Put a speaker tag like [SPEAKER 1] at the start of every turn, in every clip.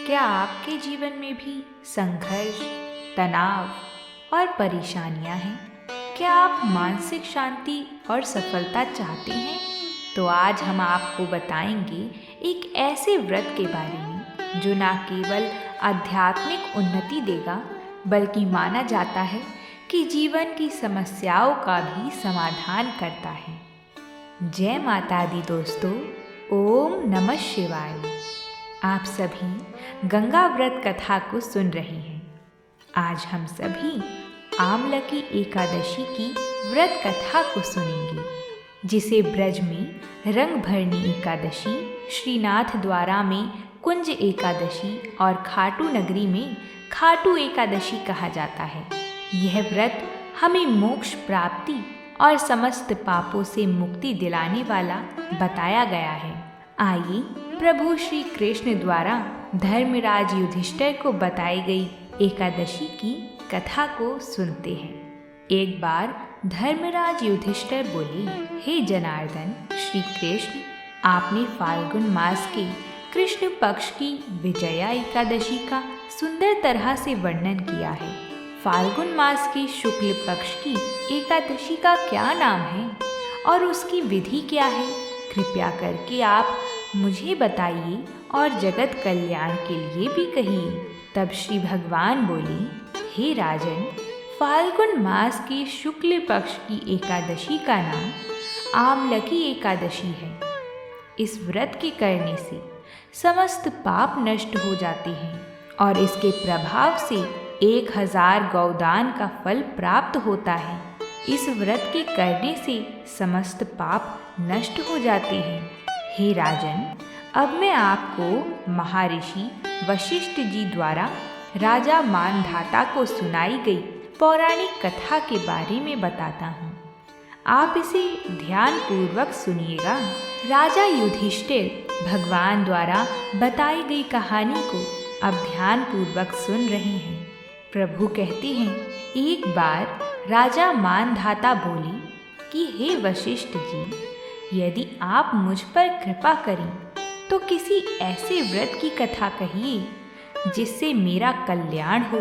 [SPEAKER 1] क्या आपके जीवन में भी संघर्ष, तनाव और परेशानियां हैं? क्या आप मानसिक शांति और सफलता चाहते हैं? तो आज हम आपको बताएंगे एक ऐसे व्रत के बारे में जो न केवल आध्यात्मिक उन्नति देगा, बल्कि माना जाता है कि जीवन की समस्याओं का भी समाधान करता है। जय माता दी दोस्तों, ओम नमः शिवाय। आप सभी गंगा व्रत कथा को सुन रहे हैं। आज हम सभी आमलकी एकादशी की व्रत कथा को सुनेंगे, जिसे ब्रज में रंगभरनी एकादशी, श्रीनाथ द्वारा में कुंज एकादशी और खाटू नगरी में खाटू एकादशी कहा जाता है। यह व्रत हमें मोक्ष प्राप्ति और समस्त पापों से मुक्ति दिलाने वाला बताया गया है। आइए प्रभु श्री कृष्ण द्वारा धर्मराज युधिष्ठिर को बताई गई एकादशी की कथा को सुनते हैं। एक बार धर्मराज युधिष्ठिर बोले, हे जनार्दन श्री कृष्ण, आपने फाल्गुन मास के कृष्ण पक्ष की विजया एकादशी का सुंदर तरह से वर्णन किया है। फाल्गुन मास के शुक्ल पक्ष की एकादशी का क्या नाम है और उसकी विधि क्या है? कृपया करके आप मुझे बताइए और जगत कल्याण के लिए भी कहिए। तब श्री भगवान बोले, हे राजन, फाल्गुन मास के शुक्ल पक्ष की एकादशी का नाम आमलकी एकादशी है। इस व्रत के करने से समस्त पाप नष्ट हो जाते हैं और इसके प्रभाव से 1000 गौदान का फल प्राप्त होता है। इस व्रत के करने से समस्त पाप नष्ट हो जाते हैं। हे राजन, अब मैं आपको महर्षि वशिष्ठ जी द्वारा राजा मानधाता को सुनाई गई पौराणिक कथा के बारे में बताता हूँ। आप इसे ध्यान पूर्वक सुनिएगा। राजा युधिष्ठिर भगवान द्वारा बताई गई कहानी को अब ध्यान पूर्वक सुन रहे हैं। प्रभु कहते हैं, एक बार राजा मानधाता बोले कि हे वशिष्ठ जी, यदि आप मुझ पर कृपा करें तो किसी ऐसे व्रत की कथा कहिए जिससे मेरा कल्याण हो।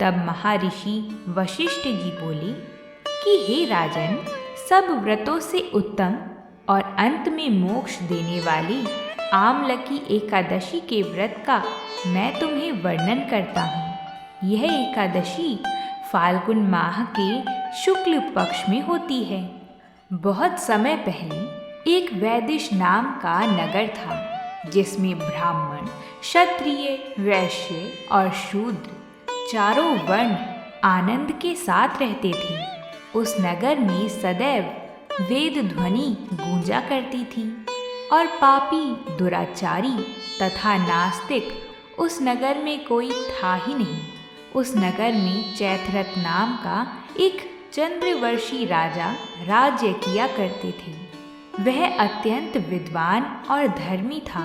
[SPEAKER 1] तब महर्षि वशिष्ठ जी बोले कि हे राजन, सब व्रतों से उत्तम और अंत में मोक्ष देने वाली आमलकी एकादशी के व्रत का मैं तुम्हें वर्णन करता हूँ। यह एकादशी फाल्गुन माह के शुक्ल पक्ष में होती है। बहुत समय पहले एक वैदिश नाम का नगर था, जिसमें ब्राह्मण, क्षत्रिय, वैश्य और शूद्र चारों वर्ण आनंद के साथ रहते थे। उस नगर में सदैव वेद ध्वनि गूंजा करती थी और पापी, दुराचारी तथा नास्तिक उस नगर में कोई था ही नहीं। उस नगर में चैत्रथ नाम का एक चंद्रवर्षी राजा राज्य किया करते थे। वह अत्यंत विद्वान और धर्मी था।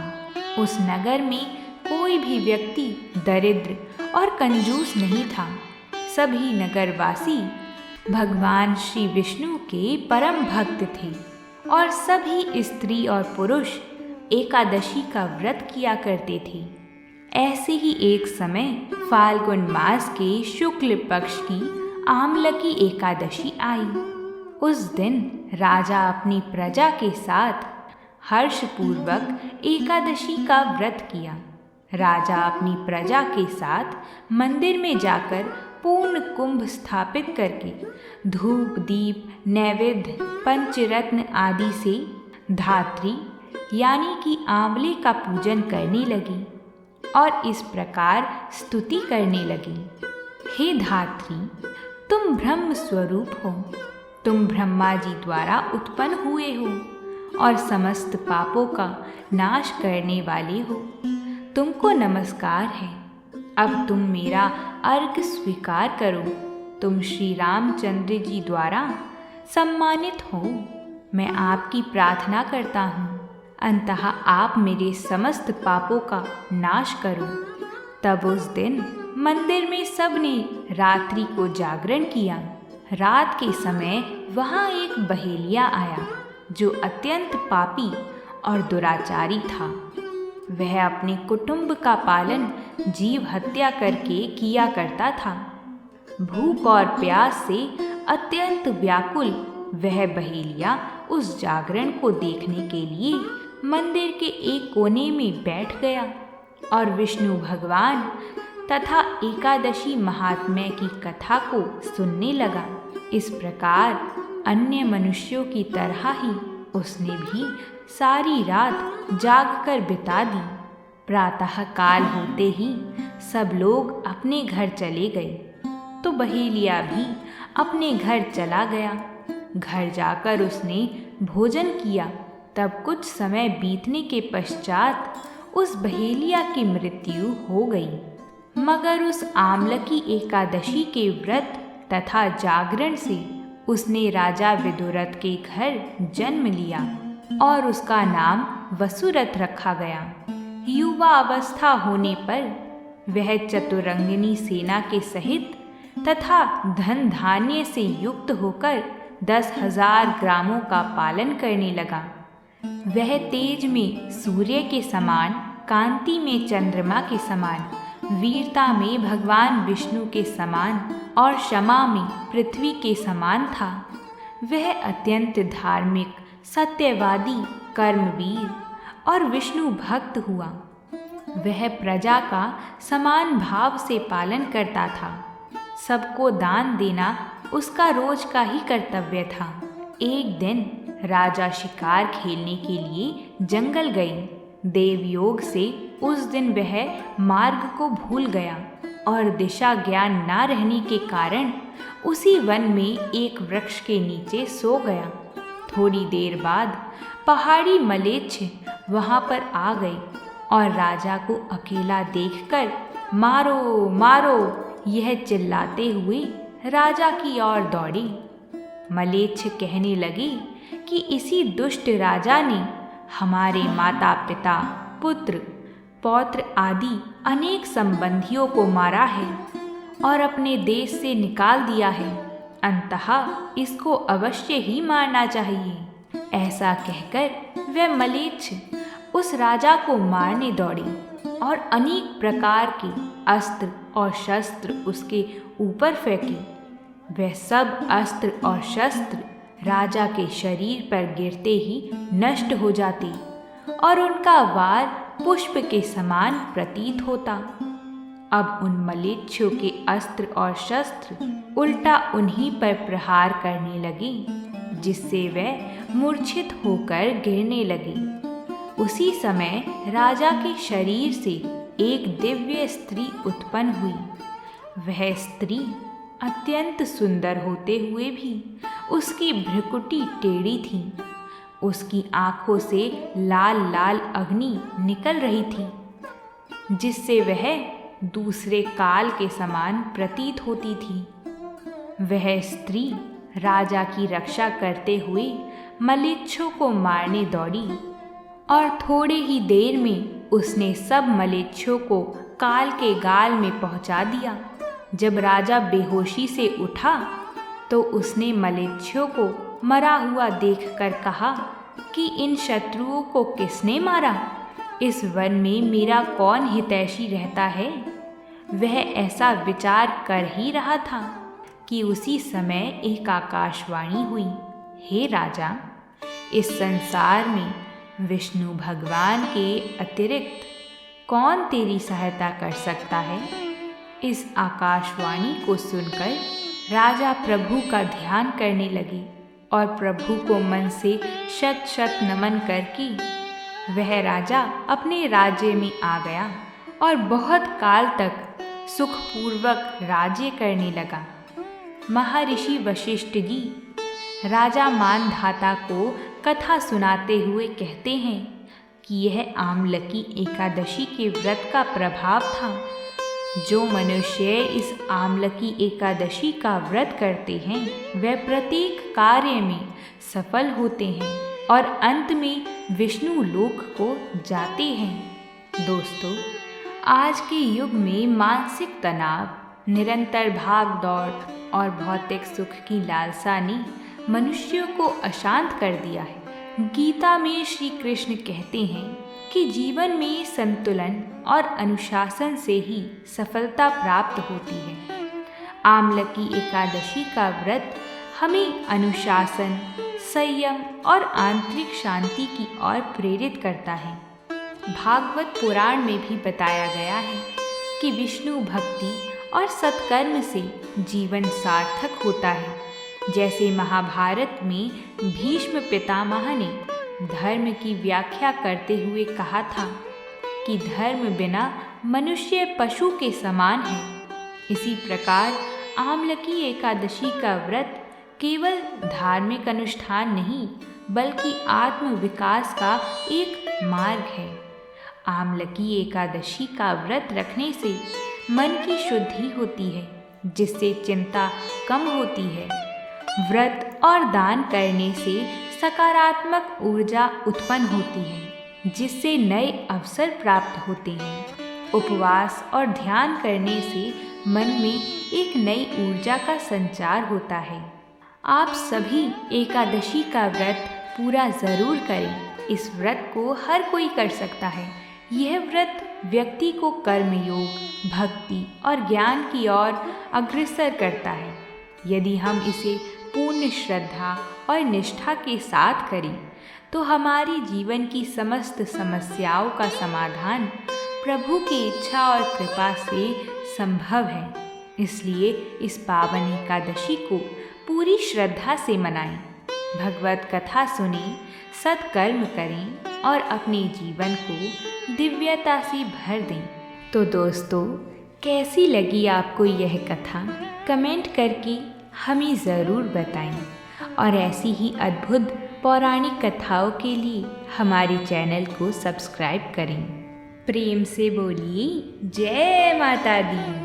[SPEAKER 1] उस नगर में कोई भी व्यक्ति दरिद्र और कंजूस नहीं था। सभी नगरवासी भगवान श्री विष्णु के परम भक्त थे और सभी स्त्री और पुरुष एकादशी का व्रत किया करते थे। ऐसे ही एक समय फाल्गुन मास के शुक्ल पक्ष की आमलकी एकादशी आई। उस दिन राजा अपनी प्रजा के साथ हर्षपूर्वक एकादशी का व्रत किया। राजा अपनी प्रजा के साथ मंदिर में जाकर पूर्ण कुंभ स्थापित करके धूप, दीप, नैवेद्य, पंचरत्न आदि से धात्री यानी कि आंवले का पूजन करने लगी और इस प्रकार स्तुति करने लगी, हे धात्री, तुम ब्रह्म स्वरूप हो। तुम ब्रह्मा जी द्वारा उत्पन्न हुए हो और समस्त पापों का नाश करने वाले हो। तुमको नमस्कार है। अब तुम मेरा अर्घ स्वीकार करो। तुम श्री रामचंद्र जी द्वारा सम्मानित हो। मैं आपकी प्रार्थना करता हूँ, अंततः आप मेरे समस्त पापों का नाश करो। तब उस दिन मंदिर में सबने रात्रि को जागरण किया। रात के समय वहाँ एक बहेलिया आया जो अत्यंत पापी और दुराचारी था। वह अपने कुटुंब का पालन जीव हत्या करके किया करता था। भूख और प्यास से अत्यंत व्याकुल वह बहेलिया उस जागरण को देखने के लिए मंदिर के एक कोने में बैठ गया और विष्णु भगवान तथा एकादशी महात्म्य की कथा को सुनने लगा। इस प्रकार अन्य मनुष्यों की तरह ही उसने भी सारी रात जागकर बिता दी। प्रातः काल होते ही सब लोग अपने घर चले गए तो बहेलिया भी अपने घर चला गया। घर जाकर उसने भोजन किया। तब कुछ समय बीतने के पश्चात उस बहेलिया की मृत्यु हो गई। मगर उस आमलकी एकादशी के व्रत तथा जागरण से उसने राजा विदुरथ के घर जन्म लिया और उसका नाम वसुरथ रखा गया। युवा अवस्था होने पर वह चतुरंगिनी सेना के सहित तथा धन धान्य से युक्त होकर 10,000 ग्रामों का पालन करने लगा। वह तेज में सूर्य के समान, कांति में चंद्रमा के समान, वीरता में भगवान विष्णु के समान और क्षमा में पृथ्वी के समान था। वह अत्यंत धार्मिक, सत्यवादी, कर्मवीर और विष्णु भक्त हुआ। वह प्रजा का समान भाव से पालन करता था। सबको दान देना उसका रोज का ही कर्तव्य था। एक दिन राजा शिकार खेलने के लिए जंगल गए। देवयोग से उस दिन वह मार्ग को भूल गया और दिशा ज्ञान न रहने के कारण उसी वन में एक वृक्ष के नीचे सो गया। थोड़ी देर बाद पहाड़ी मलेच्छ वहां पर आ गए और राजा को अकेला देखकर मारो मारो यह चिल्लाते हुए राजा की ओर दौड़ी। मलेच्छ कहने लगी कि इसी दुष्ट राजा ने हमारे माता पिता, पुत्र, पौत्र आदि अनेक संबंधियों को मारा है और अपने देश से निकाल दिया है। अंततः इसको अवश्य ही मारना चाहिए। ऐसा कहकर वह मलेच्छ उस राजा को मारने दौड़ी और अनेक प्रकार के अस्त्र और शस्त्र उसके ऊपर फेंके। वह सब अस्त्र और शस्त्र राजा के शरीर पर गिरते ही नष्ट हो जाते और उनका वार पुष्प के समान प्रतीत होता। अब उन मलेच्छों के अस्त्र और शस्त्र उल्टा उन्हीं पर प्रहार करने लगे, जिससे वह मूर्छित होकर गिरने लगे। उसी समय राजा के शरीर से एक दिव्य स्त्री उत्पन्न हुई। वह स्त्री अत्यंत सुंदर होते हुए भी उसकी भ्रुकुटी टेढ़ी थी। उसकी आंखों से लाल लाल अग्नि निकल रही थी, जिससे वह दूसरे काल के समान प्रतीत होती थी। वह स्त्री राजा की रक्षा करते हुए मलेच्छों को मारने दौड़ी और थोड़े ही देर में उसने सब मलेच्छों को काल के गाल में पहुंचा दिया। जब राजा बेहोशी से उठा तो उसने मलेच्छों को मरा हुआ देखकर कहा कि इन शत्रुओं को किसने मारा? इस वन में मेरा कौन हितैषी रहता है? वह ऐसा विचार कर ही रहा था कि उसी समय एक आकाशवाणी हुई, हे राजा, इस संसार में विष्णु भगवान के अतिरिक्त कौन तेरी सहायता कर सकता है? इस आकाशवाणी को सुनकर राजा प्रभु का ध्यान करने लगे और प्रभु को मन से शत शत नमन करके वह राजा अपने राज्य में आ गया और बहुत काल तक सुखपूर्वक राज्य करने लगा। महर्षि वशिष्ठ जी राजा मानधाता को कथा सुनाते हुए कहते हैं कि यह आमलकी एकादशी के व्रत का प्रभाव था। जो मनुष्य इस आमलकी एकादशी का व्रत करते हैं वह प्रत्येक कार्य में सफल होते हैं और अंत में विष्णु लोक को जाते हैं। दोस्तों, आज के युग में मानसिक तनाव, निरंतर भाग दौड़ और भौतिक सुख की लालसा ने मनुष्यों को अशांत कर दिया है। गीता में श्री कृष्ण कहते हैं कि जीवन में संतुलन और अनुशासन से ही सफलता प्राप्त होती है। आमलकी एकादशी का व्रत हमें अनुशासन, संयम और आंतरिक शांति की ओर प्रेरित करता है। भागवत पुराण में भी बताया गया है कि विष्णु भक्ति और सत्कर्म से जीवन सार्थक होता है। जैसे महाभारत में भीष्म पितामह ने धर्म की व्याख्या करते हुए कहा था कि धर्म बिना मनुष्य पशु के समान है। इसी प्रकार आमलकी एकादशी का व्रत केवल धार्मिक अनुष्ठान नहीं बल्कि आत्म विकास का एक मार्ग है। आमलकी एकादशी का व्रत रखने से मन की शुद्धि होती है, जिससे चिंता कम होती है। व्रत और दान करने से सकारात्मक ऊर्जा उत्पन्न होती है, जिससे नए अवसर प्राप्त होते हैं। उपवास और ध्यान करने से मन में एक नई ऊर्जा का संचार होता है। आप सभी एकादशी का व्रत पूरा ज़रूर करें। इस व्रत को हर कोई कर सकता है। यह व्रत व्यक्ति को कर्मयोग, भक्ति और ज्ञान की ओर अग्रसर करता है। यदि हम इसे पूर्ण श्रद्धा और निष्ठा के साथ करें तो हमारी जीवन की समस्त समस्याओं का समाधान प्रभु की इच्छा और कृपा से संभव है। इसलिए इस पावन एकादशी को पूरी श्रद्धा से मनाएं, भगवत कथा सुनें, सत्कर्म करें और अपने जीवन को दिव्यता से भर दें। तो दोस्तों, कैसी लगी आपको यह कथा? कमेंट करके हमें ज़रूर बताएं और ऐसी ही अद्भुत पौराणिक कथाओं के लिए हमारे चैनल को सब्सक्राइब करें। प्रेम से बोलिए जय माता दी।